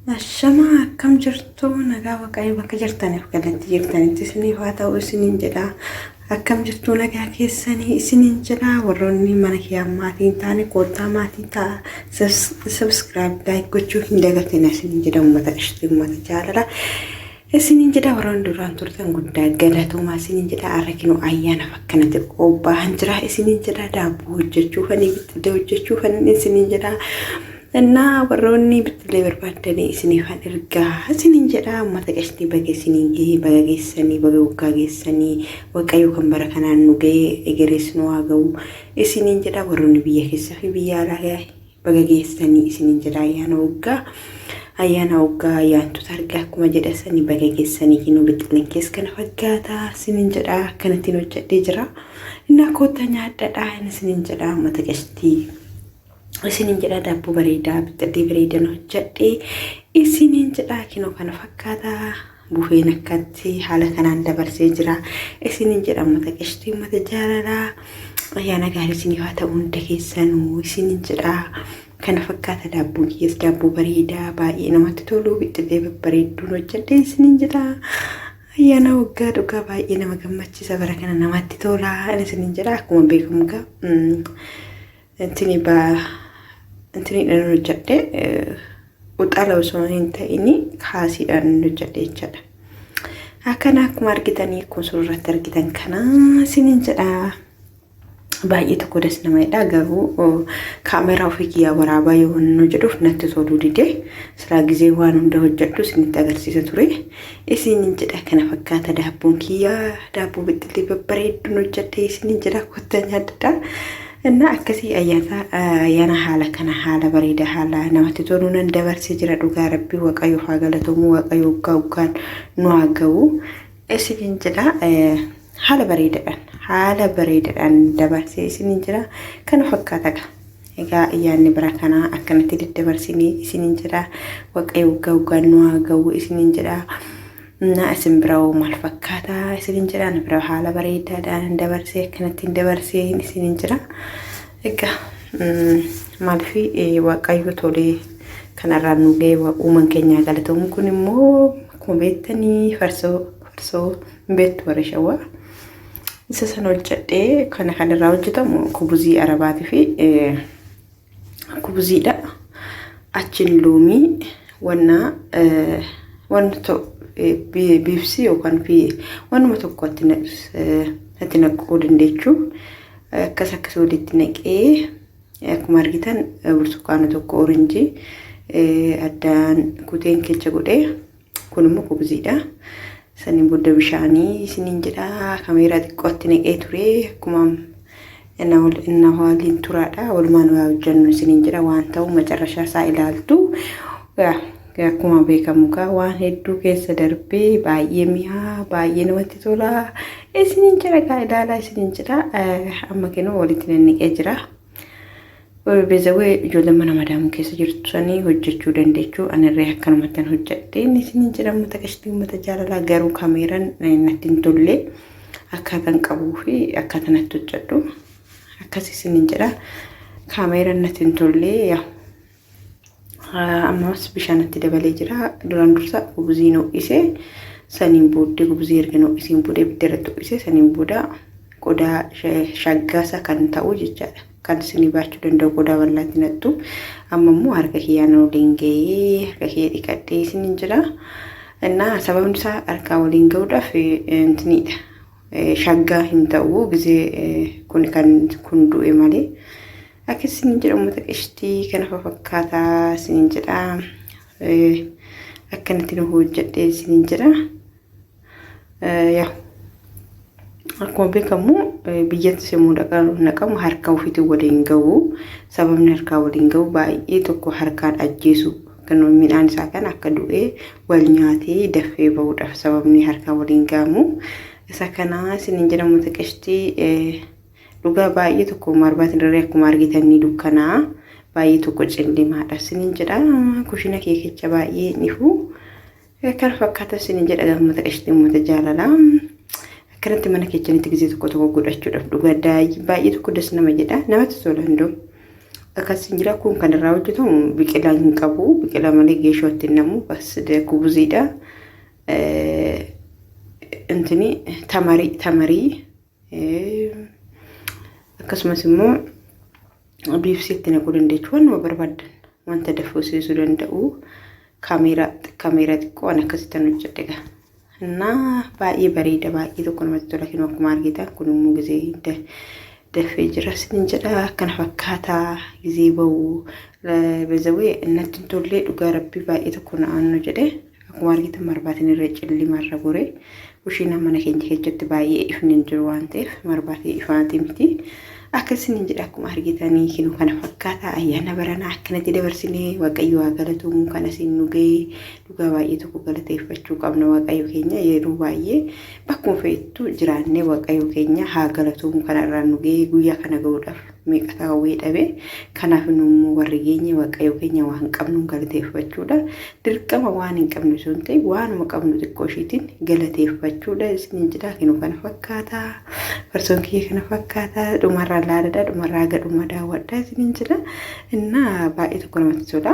Ashama akkam jirtu nagaa waaqayyo bakka jirtaniif galatti jirtanitti isiniif haa ta'u isiniin jedha. Akkam jirtu nagaa keessanii isiniin jedha. Warroonni mana kiyaammaatiin taane koottaa maatiin ta'a. Subscribe like gochuu hin dagatina isiniin jedha. Uummata ishtii uummata jaalala isiniin jedha. Warroonni duraan turtan guddaa galatoomaa isiniin jedha. Arrakinuu ayyaana fakkanatti qophaahan jira isiniin jedha. Daabboo hojjechuu fanii bittee hojjechuu fanii isiniin jedha. Enna warroonni bittilee barbaadanii isiniif ergaa isiniin jedha. Uummata qashtii baga isiniin gahee baga geessanii baga waggaa geessanii waaqayyo kan bara kanaan nu gahee egerees nu haa ga'u isiniin jedha. Warroonni biyya keessaa fi biyya alaa baga geessanii isiniin jedha. Ayyaana waggaa ayyaantota argaa akkuma jedhasanii baga geessanii kinuu bittileen keessa kana fakkaata isiniin jedha. Akkanatti hojjedhee jira. Innaa koota nyaadhadha isiniin jedha. Uummata qashtii isiniin jedha. Daabboo bareedaa bittee bareedan hojjedhee isiniin jedha. Kinoo kana fakkaata buufeen akkatti haala kanaan dabarsee jira isiniin jedha. Uummata qashtii uummata jaalalaa ayyaana gaarii isiniif haa ta'u hunda keessanuu isiniin jedha. Kana fakkaata daabboon kiyyaas daabboo bareedaa baay'ee namatti tolu bittee babbareedduun hojjedhee isiniin jedha. Ayyaana waggaa dhugaa baay'ee nama gammachiisa bara kana namatti tola isiniin jedha. Akkuma beekamu gaa intini dhan hojjedhe uxala osoo hin ta'ini kaasiidhaan hojjedhe jechaadha. Akkana akkuma argitanii akkuma suuratti argitan kana isiniin jedha. Baay'ee tokko das namadha garuu kaameraa ofii kiyyaa waraabaa yoo hin jedhuuf natti toluu dide silaa gizee waan hunda hojjedhu isinitti agarsiisa ture isiniin jedha. Kana fakkaata daabboon kiyyaa daabboo bittee babbareedduun hojjedhe isiniin jedha. Kotta nyaadadha. Enna akkasii ayyaana haala kana haala bareeda haala namatti toluu nan dabarsee jira. Dhugaa rabbii waaqayyo haa galatamu waaqayyo waggaan nu haa ga'u isiniin jedha. Haala bareedaadhaan dabarsee isiniin jira. Kana fakkaata egaa ayyaanni bara kanaa akkanatti daddabarsinee isiniin jedha. Waaqayyo waggaan nu haa ga'u isiniin jedha. Isin biroo maal fakkaata isiniin jedha. Bira haala bareedaadhaan dabarsee akkanatti dabarsee isiniin jira. Egaa maaliif waaqayyo tolee kanarraan nu ga'e uumaan keenya galatamu kun immoo akkuma beektanii farsoo beektu warra shawaa isa sana hojjedhee kana kanarraa hojjetamu kubuzii arabaatii fi kubuziidha. Achiin loomii wanta biifsii yookaan wanuma tokkotti natti naquu dandeechuu akkas walitti naqee akkuma argitan burtukaana tokko oranjii addaan kuteen keessa godhee kun immoo kubuziidha. Saniin booda bishaanii isiniin jedha. Kaameeraa xiqqootti naqee ture akkuma inna waliin turaadha. Walumaan waa hojjennu isiniin jedha. Waan ta'u macarrashaa isaa ilaaltu akkuma beekamu gaa waan hedduu keessa darbee baay'ee mi'aa baay'ee namatti tola isiniin jedha. Gaa ilaalaa isiniin jedha. Amma kenoo walitti nannaqee jira. Beezawee ijoolleen mana madaamu keessa jirtu sanii hojjechuu dandeechuu anirree akkanumatti hojjedheen isiniin jedha. Uummata qashtii uummata jaalalaa garuu kaameeraan natti hin tolle akkaataan qabuu fi akkaataa natti hojjedhu akkas isiniin jedha. Kaameeraan natti hin tolle ammas bishaanatti dabalee jira. Duraan dursa kubuzii ho'isee saniin booddee kubuzii erga ho'isiin booddee ibidda irratti ho'isee saniin booda qodaa shaggaasa kan ta'u jechaadha. Kan isinii baachuu danda'u qodaa bal'aatti nattu. Amma immoo harka kiyyaan waliin gahee harka kiyya dhiqadhee isiniin jira. Innaa sababni isaa harkaa waliin gahuudhaaf intiniidha. Shaggaa hin ta'u gizee kun du'e malee. Akka isiniin jedha uummata qashtii kana fakkaataa isiniin jedha. Akkanatti nu hojjedhee isiniin jedha. Akkuma beekamu biyyatti simuu naqamu harka ofiitiin waliin gahu. Sababni harkaa waliin gahu baay'ee tokko harkaan ajjeesu kan midhaan isaa kan akka du'ee wal nyaatee dafee bahuudhaaf sababni harkaa waliin gahamu. Isa kana isiniin jedha uummata qashtii. Dhugaa baay'ee tokko marbaatiin irree akkuma argitanii dukkanaa baay'ee tokko cillimaadha isiniin jedha. Kushina keekicha baay'ee nifu kan fakkaata isiniin jedha. Uummata qashtii uummata jaalalaa akkanatti mana keessanitti gizee tokko godhachuudhaaf dhugaa baay'ee tokko das nama jedha. Namatti tola hunduu akkasin jira kun kan irraa hojjetamu biqilaa hin qabu biqilaa malee geeshootti namu bas deeku buziidha intini tamarii akkasumas immoo biifsiitti naquu dandeechuun waan barbaadan wanta dafuusiisuu danda'u kaameeraa xiqqoo waan akkasitti hojjedhe እና baay'ee bareeda baay'ee tokko namatti tola kinoo akkuma argitan kun immoo gizee dafee jira sin jedha kana fakkaataa gizee bahu bezawee innatti tollee dhugaa rabbii baay'ee tokko naannoo jedhe akkuma argitan marbaatiin irra cilli marra gore ushiina mana keenya keessatti baay'ee ifni jiru waan ta'eef marbaatii ifaati miti akkasin jedha akkuma argitanii kinoo kana fakkaataa ayyaana baranaa akkanatti dabarsinee waaqayyo haa galatuun kana sin nugee dhugaa baay'ee tokko galateeffachuu qabna waaqayyo keenya yeroo baay'ee bakkuma fe'ettu jiraannee waaqayyo keenya haa galatuun kana irraa nugee guyyaa kana ga'uudhaaf meeqa hawwee dhabe kanaaf nu warri keenya waaqayyo keenya waan qabnu galateeffachuudha dirqama waan hin qabnu sun ta'e waanuma qabnu xiqqoo ishiitiin galateeffachuudha isin jedha kinoo kana fakkaataa farsoon kiyya kana fakkaataa dhumarraa laadadha dhumarraa gadhuma daawwadha isin jedha inna baay'ee tokko namatti tola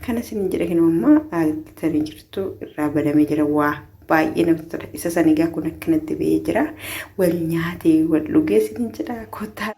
kana isin jedha kinoo amma agartanii jirtu irraa badamee jira waa baay'ee namatti tola isa sanigaa kun akkanatti ba'ee jira wal nyaatee wal dhugee isin jedha kottaa